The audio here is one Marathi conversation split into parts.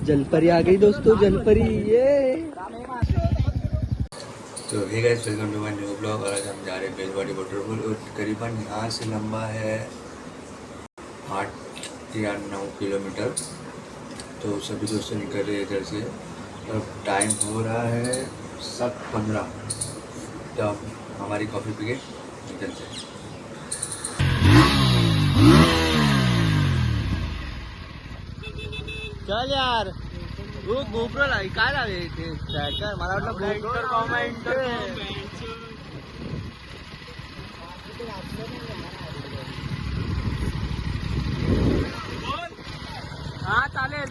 जलपरी आ गई दोस्तों, जलपरी ये। तो hey guys, welcome to my new vlog. और आज हम जा रहे हैं बेलवाड़ी वाटरफॉल और करीबन यहाँ से लंबा है 8 या 9 किलोमीटर। तो सभी दोस्त निकल रहे इधर से और टाइम हो रहा है 7:15। तो हमारी कॉफ़ी पी के निकलते हैं। चल यार, वो गोप्रो लाई काय लावे ते ट्रॅकर, मला वाटलं गोप्रो कॉमेंट। हा चालेल।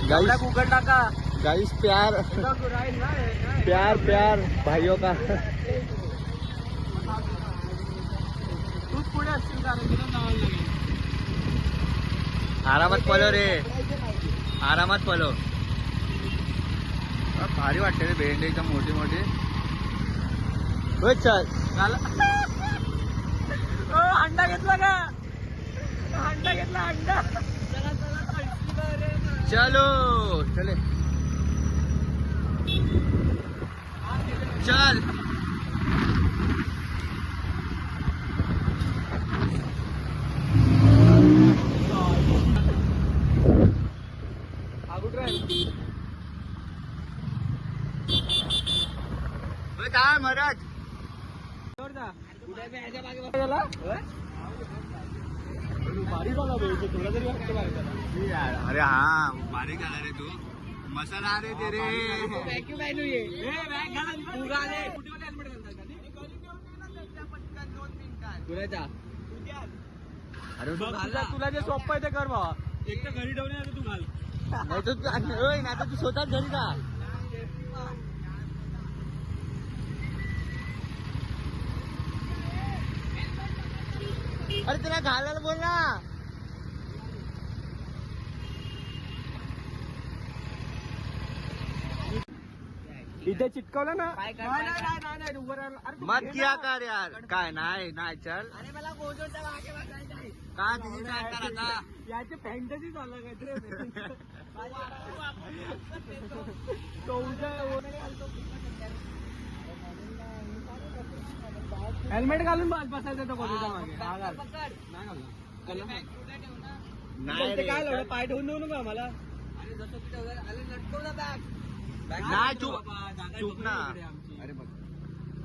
गाइस उघड टाका, गाइस प्यार प्यार प्यार भाइयों का। आरामात पलो रे, आरामात पलो। भारी वाटते रे भेंडे एकदम मोठी मोठी। चल अंडा घेतला का? अंडा घेतला, अंडा। चलो चले चल। काय महाराज अरे हाँ बारीक आला रे तू, मसाला रे ते रे। अरे तुला जे सोपं आहे ते कर बा। एक तर घरी ठेवणे आता तू घाल, नाही तर तू स्वतःच घरी जा। अरे त्याला घालायला बोल ना। इथे चिटकवलं ना, मत किया कर यार। काय नाही नाही चल। अरे मला काय तुझी आता याचे फॅन्टसी झालं काय हेल्मेट घालून बसायचं तो कोणत्या मागे नाही काय लावलं, पाय ठेवून देऊ नका मला। नाही चूक ना। अरे बघ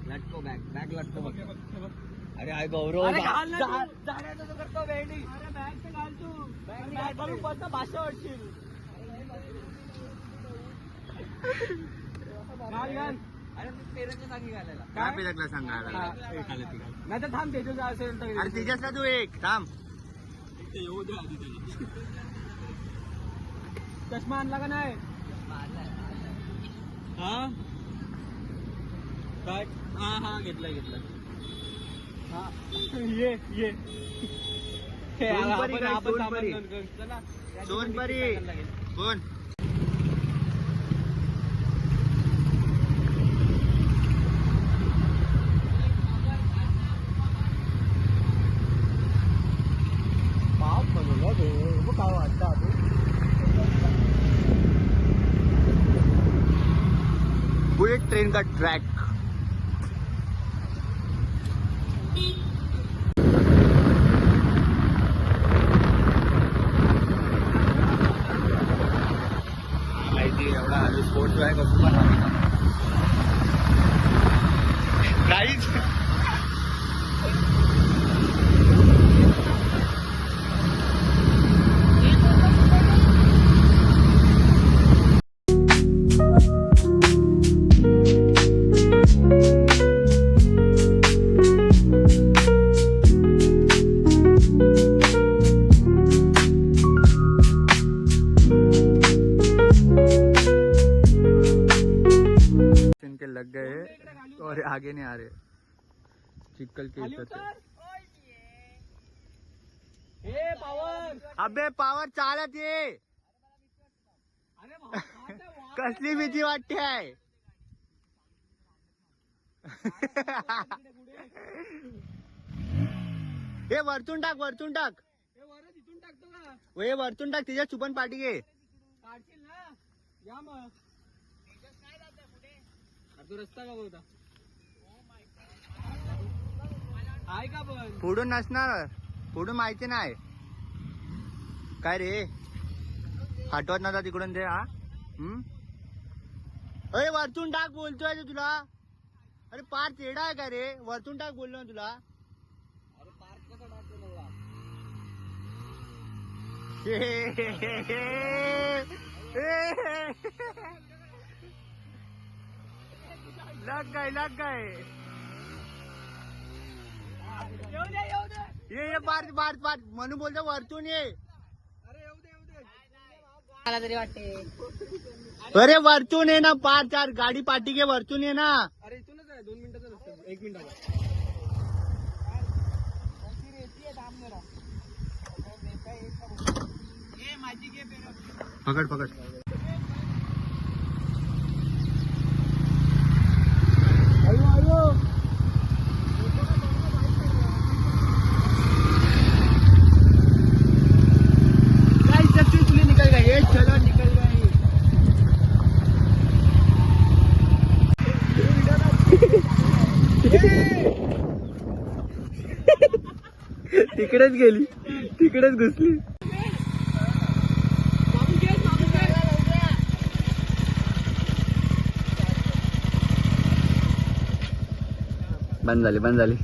लटको बॅग, बॅग लटको बघ। अरे आय गौरव करतो भेंडी। अरे बॅग तर घाल तू, बॅग घालून बसता भाषा वाटशील। घाल घाल। अरे पेरच्या जागी घालायला काय पेरकला सांगायला नाही तर थांब तेजू असेल तर। अरे तेजसला तू एक थांब, येऊ दे आधी त्याला। चष्मा आणला का नाही? हा काय? हा हा घेतलाय घेतलाय। हा ये ये सोनपरी कोण? बुलेट ट्रेन का ट्रैक। माहिती एवढा स्पोर्ट्स ट्रॅक असतो काहीच। लग गए और आगे नहीं आ रहे, चिक्कल के इधर से। अबे पावर चालत ये कसली भीती वाटते आहे हे वरतून टाक वरतून टाक इथून टाकतो का हे वरतून टाक तिच्या चुपन पाठी घे काढशील ना या मग तो रस्ता का होता आहे का पण पुढून नसणार पुढून माहिती नाही काय रे हटवत नव्हता तिकडून ते हा अरे वरतून टाक बोलतोय ते तुला अरे पार चेडा आहे का रे वरतून टाक बोललो ना तुला अरे पार्क कसा टाकतो लग गए ये पार पार पार म्हणून बोलतो वरतून ये मला तरी वाटते अरे वरतून ये ना पार चार गाडी पाठी घे वरतून ये ना अरे इथूनच आहे 2 मिनिटाचा रस्ता 1 मिनिट पकड पकड निकल गए चलो निकल गए तिकडेच गेली तिकडेच घुसली बंद झाली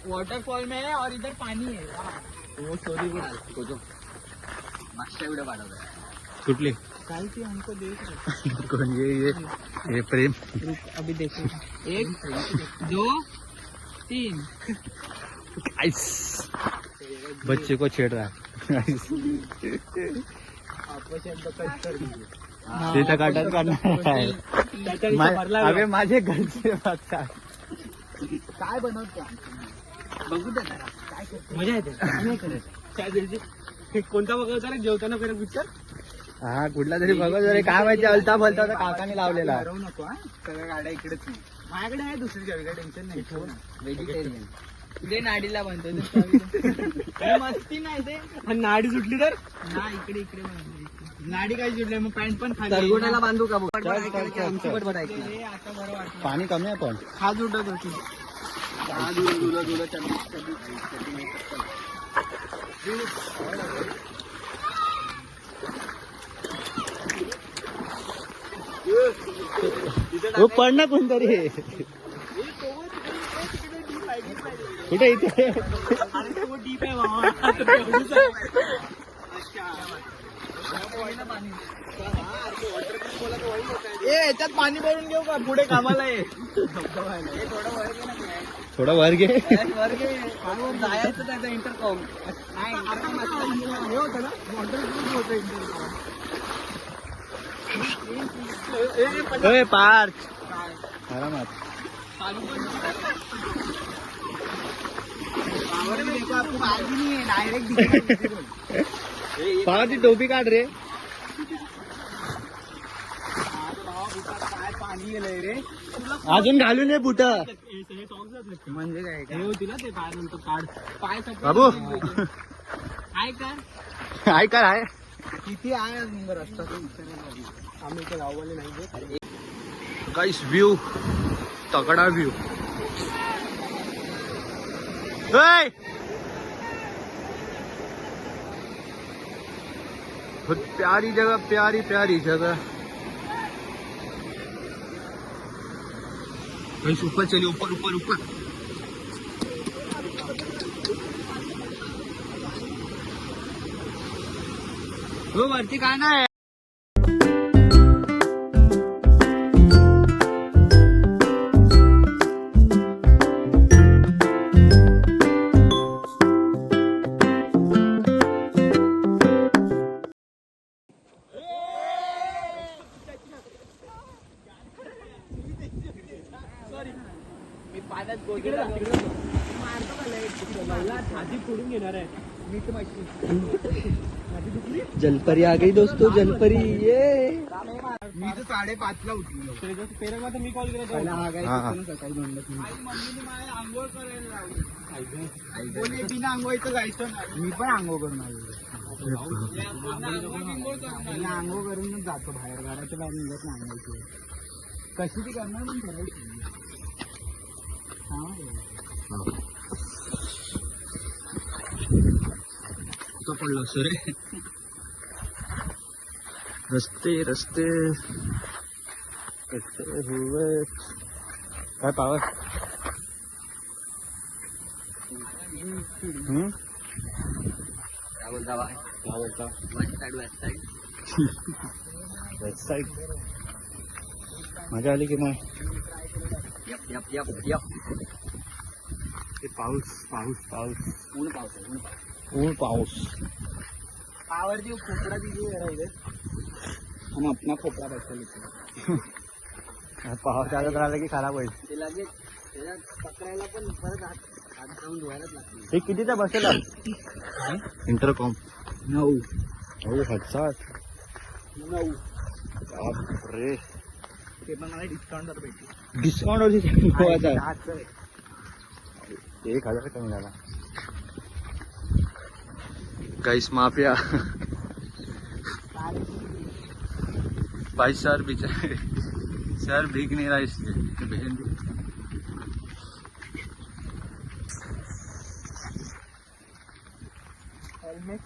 वाटरफॉल में है और इधर पानी है वो स्टोरी भी डाल मागच्या व्हिडिओ पाठवतो कुठली कल की हमको देख रहे कौन ये प्रेम अभी देखो 1 2 3 बच्चे को छेड़ रहा है ते तर काटत करणार अबे माझे घरचे बघतात काय बनवतो बघू दे जरा काय करतो मजा येते नाही करत काय दिवशी कोणता बघायचा रे जेवताना करत पिक्चर हा कुठला तरी बघत रे काय माहिती अलता भलता तर काकाने लावलेला राहू नको हा सगळ्या गाड्या इकडेच नाही माझ्याकडे आहे दुसरी गाडी काय टेन्शन नाही व्हेजिटेरियन तुझे नाडीला बनतो मस्ती नाही ते नाडी सुटली तर नाही इकडे इकडे नाडी काय सुटली मग पॅन्ट पण खाली तरगुड्याला बांधू का आता बरं वाटतं पाणी कमी आहे पण हात उठत होती हो पड ना कोणतरी कुठे इथे डीप आहे बाबा याच्यात पाणी भरून घेऊ का पुढे कामाला आहे थोडा वर घे वर घे जायचं त्याचा इंटरकॉम हे होतं ना वॉटरप्रूफ होतं इंटरकॉम पार्क आरामात पावाची टोपी काढ रे पाणी गेलंय रे अजून घालून ये बुट म्हणजे काय होती ना ते पाय नंतर काढ पाय बाबू आहे का काय काय आहे किती आहे नंबर असतात आम्ही इथे गाववाले नाही गाइस व्यू तगड़ा व्यू बहुत प्यारी जगह गाइस ऊपर चलिए ऊपर वो वरती काय नाही मी पाण्यात तिकडे जा, तिकडे जा. मारतो का लाईट? मला छाती फोडून घेणार आहे. मी तर माहिती. छाती दुखली? जलपरी आ गई दोस्तों, जलपरी ये. मी तर 5:30ला उठलो. पेरेला तर मी कॉल केला तेव्हा. हा. सकाळी म्हणलं मम्मीने मला आंघोळ करायला लावली. बोले बिना आंघोळीचं जायचं नाही. मी पण आंघोळ करून आलो. मी आंघोळ करूनच जातो बाहेर. घराच्या बाहेर निघत नाही आंघोळीची. कशी ती करणार पण करायची. कुठं पडलो सर रस्ते रस्ते कसे हुए. काय पावर काय बोलता वेस्ट साईड मजा आली की नाही. Yup yup yup yup. ते पाऊस पाऊस पाऊस ऊन पाऊस आहे, ऊन पाऊस. ऊन पाऊस. पावरती खोपडा दिली राहिले आणि अपना खोपडा बसला. पाऊस चालत राहिला की खराब होईल. ते लगेच त्याच्यात पकडायला पण परत हात जाऊन धुवायलाच लागते. हे कितीचा बसेल इंटरकॉम 9 हजार 9 बापरे. ते पण मला डिस्काउंट वर भेटली. डिस्काउंट वरती 1000. 1000 कमी झाला. गाइस माफिया भाई सर बेचारे सर भीग नहीं रहा इसलिए बहन हेल्मेट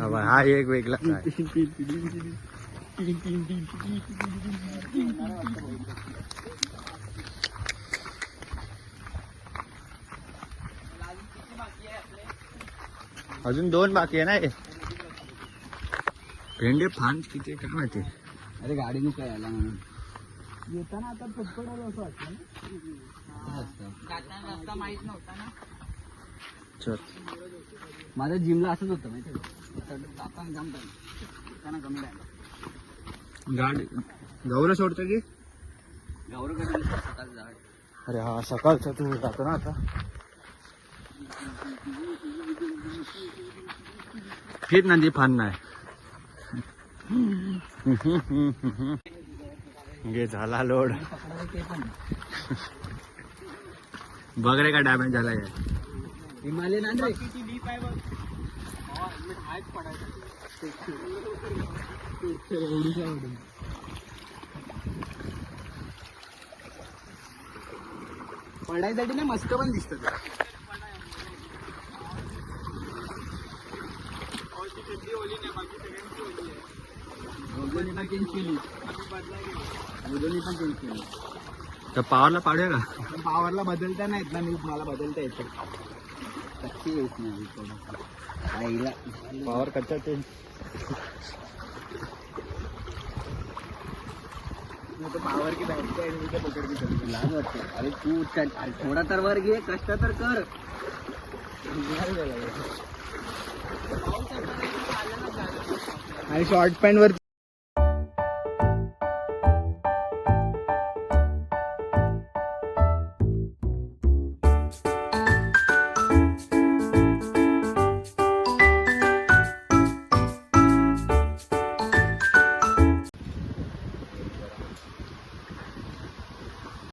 हा एक वेगळा आहे. अजून 2 बाकी आहे ना. भेंडे फान किती काय माहिती. अरे गाडी नको यायला म्हणून. येताना आता पटपट आलो असं वाटतं रस्ता माहित नव्हता ना. चल माझ्या जिमला असंच होतं माहिती आपण जाम त्यांना कमी राहिला. गाडी गौरव सोडतो की गौरव कधी सकाळ जा. अरे हा सकाळचा तू जातो ना आता. फिर नदी फान नाही. घे झाला लोड. बघ रे का डॅमेज झाला आहे. हिमालयन आण रे. किती लीप आहे बघ. हायच पडायचं. पडायसाठी ना मस्त पण दिसत. पण चेंज केली. पण चेंज केली. तर पावरला पाडूया का. पावरला बदलता नाहीत ना. मी मला बदलता येतं. कच्ची येत नाही थोडं. आईला पावर कच्चा ते पावर की बॅटरी आहे मी ते पकड की करतो. लाज वाटते. अरे तू थोडा तर वर घे. कष्ट तर कर. आणि शॉर्ट पॅन्ट वर